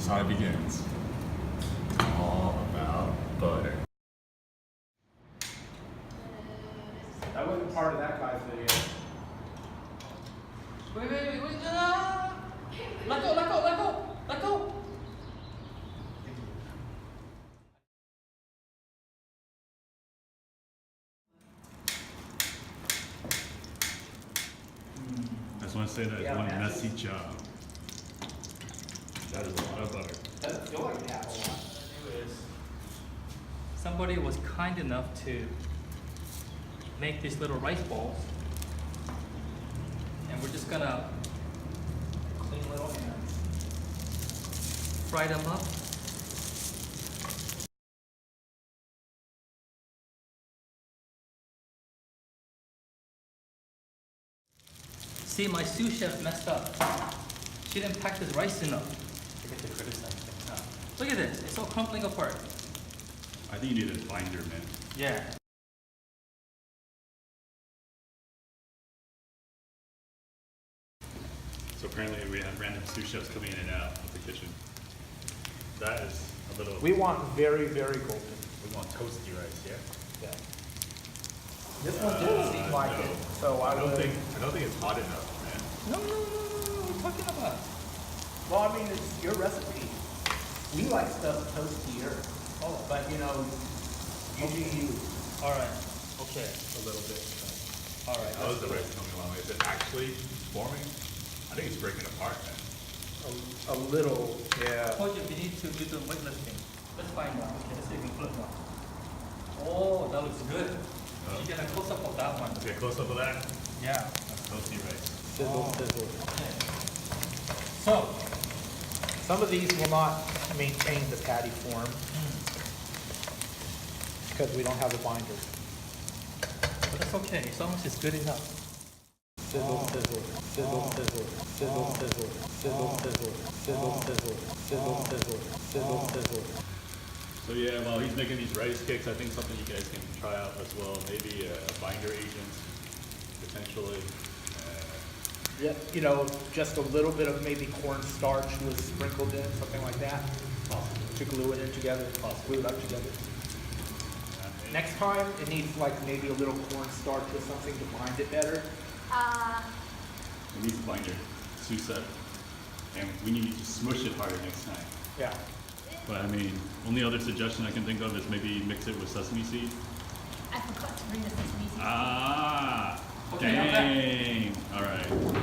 is how it begins. All about butter. That wasn't part of that guy's video. Wait. Ah! Let go. I just want to say that it's one messy job. That is a lot of butter. Doesn't feel like that a lot. Anyways, somebody was kind enough to make these little rice balls, and we're just gonna Clean little hands. fry them up. See, my sous chef messed up. She didn't pack this rice enough. I get to criticize things. Huh? Look at this, it's all crumbling apart. I think you need a binder, man. Yeah. So apparently we had random sous chefs coming in and out of the kitchen. That is a little. We want very, very golden. We want toasty rice, yeah. Yeah. This one didn't seem like no. it, so I don't think it's hot enough, man. No, what are you talking about? Well, I mean, it's your recipe. We like stuff toastier. Oh, but you know, usually you. Alright, okay. A little bit. Alright. How is the rice coming along? Is it actually forming? I think it's breaking apart, man. A little, yeah. I told you we need to do the weightlifting. Let's find out. Okay, let's see if we can flip one. Oh, that looks good. Oh. You get a close up of that one. Okay, close up of that. Yeah. That's toasty rice. Sizzle, sizzle. Okay. So, Some of these will not maintain the patty form because we don't have a binder. but that's okay. As long as it's good enough. Sizzle, sizzle, sizzle, sizzle, sizzle, sizzle, sizzle, sizzle, sizzle, sizzle, sizzle, sizzle, sizzle, sizzle. So yeah, while he's making these rice cakes, I think something you guys can try out as well. Maybe a binder agent, potentially. Yeah, you know, just a little bit of maybe cornstarch was sprinkled in, something like that, to glue it in together, glue it up together. Next time, it needs like maybe a little cornstarch or something to bind it better. It needs a binder, Sue said. And we need to smush it harder next time. Yeah. But I mean, only other suggestion I can think of is maybe mix it with sesame seed. I forgot to bring the sesame seeds. Ah, Okay, I'm back. dang. All right.